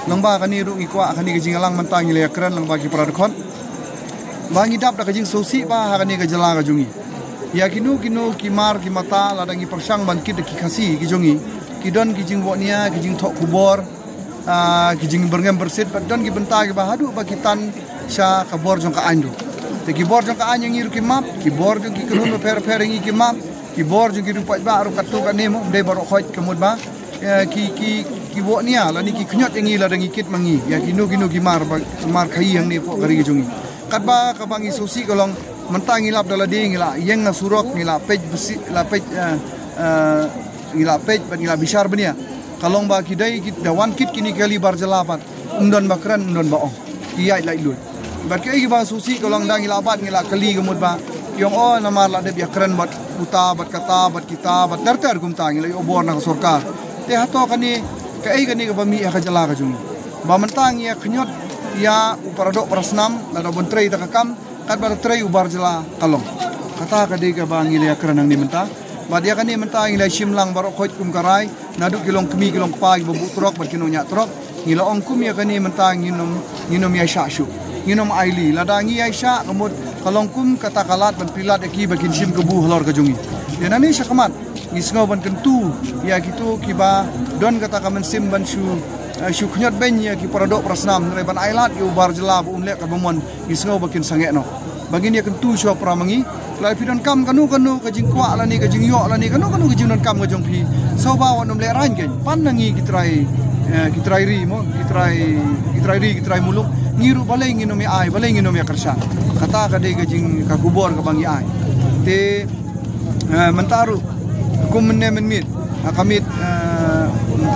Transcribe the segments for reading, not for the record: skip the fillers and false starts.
Langba kani ru ikwa kani ke jingalang mentang ile kran langba ki pradkhon bangi dap da ke jing sosi ba kani ke jala ga jungi ya kinu kimar ki mata ladangi persang ban ki de ki khasi ki jungi ki don ki jing wonia ki jing thok kubor ki jing berngem bersit don ki benta ki ba hadu ba kitan sha kabor jong ka andu te ki bor jong ka anyang iru ki map ki bor jong ki kunun per ngi ki map ki bor jong ki ru pa ba ru katu ka nemo de baro khoj kemud ba ki wo nia la ni ki khnyot yangi la dangi kit mangi ya kinu ki mar khai yang ni po gari jungi katba ka bangi sosi kolong mentangi lap dala ding la yang na surok ni la pej besi la pej ngila pej ban ngila bisar benia kalong ba kidai kit dawan kit kini kali bar jalapat undon bakran undon baong kiyai lai lut bat kai ba sosi kolong dang ngila bat ngila kali gemut ba yong o namar la de biakran bat uta bat kata bat kita bat terter gumta ngila obor na sorkar te hato kani kai kani ka bami ka jala ka jungi ba mentang ya khnyot ya uparadok prasnam la da bontrei ta kam kat bar trei ubar jala kalong kata ka de ka ba ngile kranang ni menta ba dia kani menta ngile simlang barok khoj kum karai naduk kilong kemi kilong pa babu trok bar kino nya trok ngila ong kum ya kani menta nginom ya shu nginom aili la da ngi aisha kemud kalong kum kata kalat ban pilat eki bakin sim kebu halor ka jungi ya nani syakamat ngisngau ban kentu ya gitu kiba don kata kamen sim ban shu khnyot ben ya ki paradok prasnam reban ailat yu bar jela umlek ka bomon ngisngau bakin sangekno bagin dia kentu syo pramangi lai pidon kam kanu ka jing kwa la ni ka jing yo la ni kanu ka jing non kam ka jong pi so ba won umlek ran gen pan nangi kitrai ri mo kitrai muluk ngiru balai nginomi ai balai nginomi kersa kata ka de ka jing ka kubor ka bangi ai te mentaru kumne men mit akamit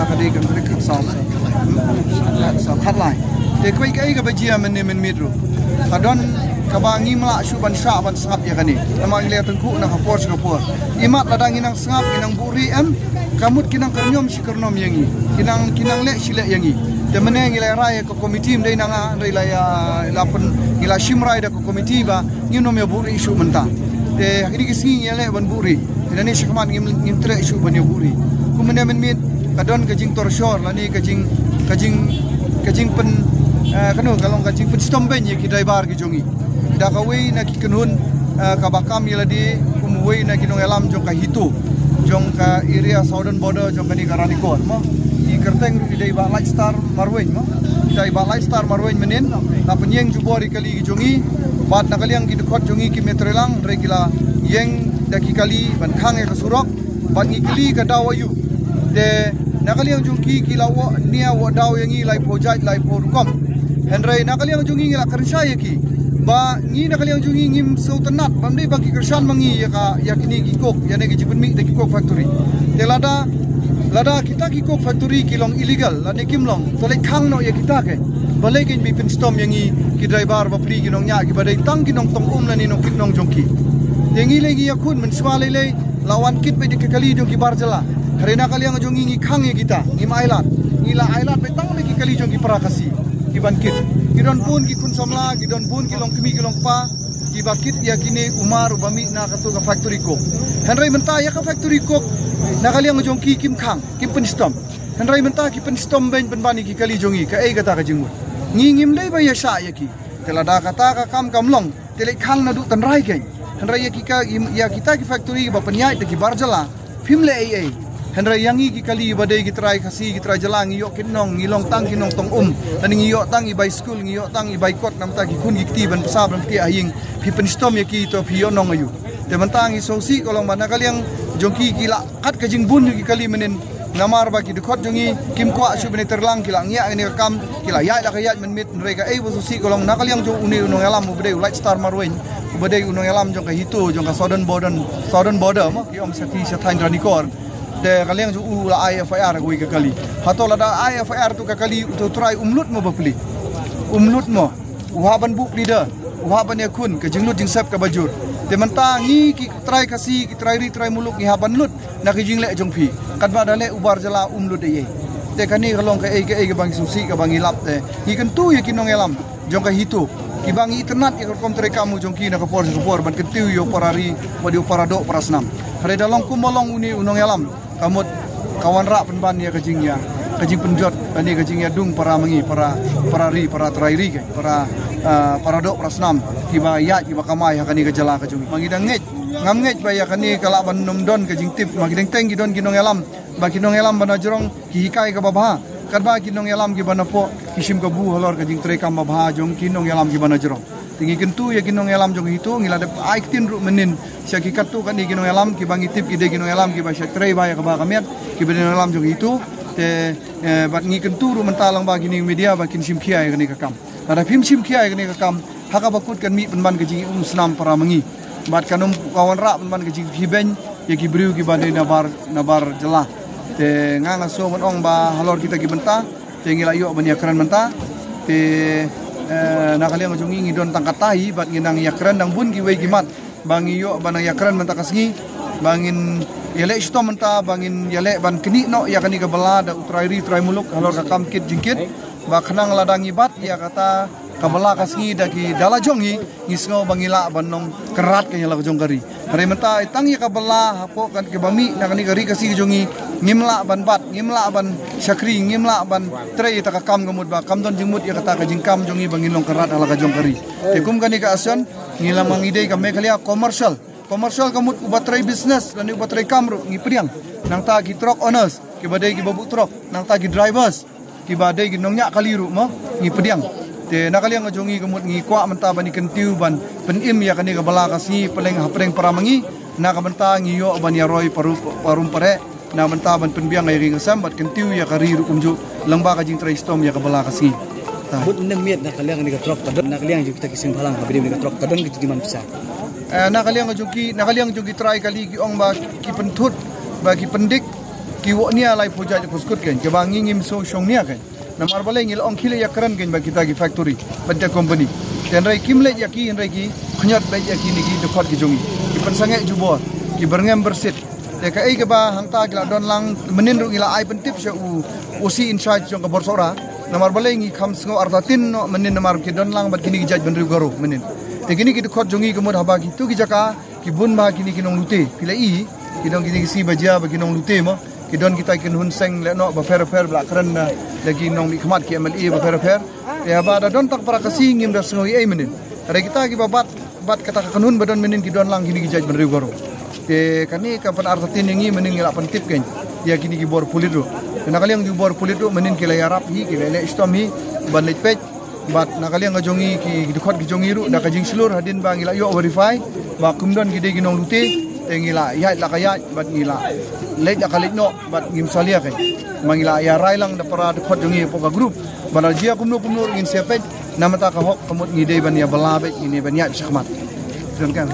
akade kan trek sa khatlai te koi kai ka bajia men mit ru kadon kabangi mala suban sha ban sap ya kani amang le tengku na kapor imat ladang inang sangap inang buri em kamut kinang karnyom sikarnom yangi kinang le sile yangi te mene ngile raya ko komiti mdai nanga rila ya lapen ngila shimrai da ko komiti ba nginom ya buri isu menta te ini kisingi yale ban buri ini syakamat ngim tre isu ban ya buri kumene men mit kadon kajing torshor lani kajing pen kanu kalong kajing pen stomben ye ki driver ki jongi da kawei na ki kunun kabakam yeladi kumwei na kinong alam jong ka hitu jong ka area southern border jong ka ni karanikor mo i kerteng ru idai ba lightstar marwen mo idai ba lightstar marwen menen na penyeng jubori kali ki jongi bat na kaliang ki dekot jongi ki metrelang regila yeng daki kali ban khang e ka surok ban ngi kali ka dawayu de nakaliang jungki kilawo nia wa daw yangi lai project lai program henry nakaliang jungi ngila kerja yaki ba ngi nakaliang jungi ngim sultanat bamdei bagi kersan mangi ya kini kikok ya ne gijibun mi de kikok factory te lada kita kikok factory kilong illegal lane kimlong tole khang no ya kita ke balai kin bipin stom yangi ki driver ba pri kinong nya ki badai tang kinong tong lani no kinong jongki yangi lagi yakun menswa lele lawan kit pe de kali jongki barjala karena kalian ngejongi ngi khang ya kita ngi mailat ngila ailat betang lagi kali jongi prakasi ki bankit kidon pun ki kun samla kidon pun kilong kemi kilong pa ki bakit ya kini umar bami na katu ka factory ko henry menta ya ka factory ko na kalian ngejongki kim khang kim penstom henry menta ki penstom ben penbani ki kali jongi ka ei kata ka jingmu ngi ngim dei ba ya sha ya ki telada kata ka kam long tele khang na du tan rai ken henry ya kita ki factory ba penyai de ki barjala phimle ei henry yangi ki kali badai ki trai kasi ki trai jalang iyo kinong ngilong tang kinong tong dan iyo tang i by school iyo tang i by court nam ta ki kun ki ti ban pasab nam ti ahing pi penstom ya ki to pi onong ayu te mantang i sosi kolong mana kali yang jongki ki la kat ka jing bun ki kali menen ngamar ba ki dekot jongi kim kwa su bene terlang ki la ngia ni kam ki la ya da ka ya men mit mereka bo sosi kolong na kali yang jong uni unong alam ubede light star marwen ubede unong alam jong ka hitu jong ka southern border mo ki om sati satain ranikor de kalian ju ula IFIR gue ke kali hato lada IFIR tu ke kali tu try umlut mo bapli umlut mo uhaban buk leader uhaban yakun ke jinglut jingsap ke bajur de mentangi ki try kasi ki try muluk ni haban lut na ke jingle jongpi kan ba dale ubar jala umlut de te kani kalong ke bang susi ke bang ilap te ki kentu ya kinong elam jong ka hitu ki bang internet ya kom tre kamu jongki na kapor ban kentu yo parari wadi paradok parasnam hare dalong kumolong uni unong elam kamut kawan rak penban ya kajingnya kajing penjot ani kajingnya dung para mengi para trairi ke para dok prasnam kiba ya kiba kamai hakani kejala kajung mangidang ngej ngam ngej baya kani kalaban nomdon kajing tip magidang teng gidon ginong elam ba kinong elam bana jorong hikai ka babha karba kinong elam ki bana po kisim ka bu holor kajing trekam babha jong kinong elam ki bana jorong tingi kentu ya kinong elam jong hitu ngilade aiktin ru menin syakikat tu kan di kinong elam ki bangi tip ide kinong elam ki ba syaktrei baya ka ba kamet ki kinong elam jong hitu te bat ngi kentu ru mentalang ba gini media ba kin sim kiai kani kakam ada phim sim kiai kani kakam haka bakut kan mi penban kajing snam para mengi bat kanum kawan rak penban kajing hiben ya ki briu ki bade nabar jelah te nganga so mon ong ba halor kita ki benta te ngila yo ban yakran menta te nakaliang ujung ngi don tangkat tahi bat nginang yakran dang bun ki we gimat bangi yo ban yakran menta kasngi bangin yale sto menta bangin yale ban keni no ya kani ka bala da utrairi trai muluk halor ka kamkit jingkit ba khnang ladang ibat ya kata kabala kasngi daki dala jongi ngisngo bangila banong kerat kanya la jong kari hari menta itang ya kabala hapo kan ke bami nakani kari kasi jongi ngimla ban bat ngimla ban syakri ngimla ban tre ita ka kam gamut ba kam don jingmut ya kata ka jingkam jongi bangilong kerat ala ka jong kari tekum kani ka asan ngila mangidei ka mekalia commercial kamut ubatrai business dan ubatrai kamru ngi priang nang ta gi truck owners ki badai gi babu truck nang ta gi drivers ki badai gi nongnya kaliru mo ngi priang te nakaliang ajongi kamut ngi kwa menta bani kentiu ban penim ya kani ka bala kasi peleng hapreng paramangi na ka menta ngi yo ban ya roi parum pare na menta ban penbiang ngai ring sam bat kentiu ya kariru kumju lengba ka jing trai stom ya ka bala kasi but nemiet nakaliang ni ka truck kadon nakaliang ju kita kising halang ka bidim ni ka truck kadon gitu di man bisa nakaliang jogi try kali ki ong ba ki pentut ba ki pendik ki wo nia lai puja je puskut ken ke bangi ngim so shong nia ken namar baleng il ong khile yakran ken ba kita ki factory banta company ten rai kimle ya ki rai ki khnyat ba ya ki ni ki dokot ki jongi ki pensange jubor ki berngem bersit te ka ai ke ba hangta ki la don lang menin ru ila ai pentip sha usi in charge jong ka borsora namar baleng i kham sngo artatin no menin namar ki don lang ba kini ki jaj benru garo menin tegini kita khot jongi kemud haba gitu ki jaka ki bun ba kini kinong lute pilai kinong kini si bajia ba kinong lute mo kidon kita kin hun seng le no ba fer bla kran lagi nong mi khmat ki mli ba fer ya ba da don tak para kasi ngim da snoi ai menin ada kita ki bat kata kanun badon menin kidon lang kini ki jaj ben rigoro te kani ka pan artatin ngi menin ngila pan tip ken ya kini ki bor pulido na kaliang di bor pulido menin ki la yarap hi ki le stom hi ban let page bat nakaliang ngajongi ki dukot ki jongi ru da kajing selur hadin bang ila yo verify ba kumdon gide ginong lute tengila ya la kaya bat ngila le da kalit no bat ngim salia kai mangila ya rai lang da para dukot jongi poka group banal jia kumno ngin sepet namata ka hok kamut ngide ban ya balabe ini ban ya sakmat kan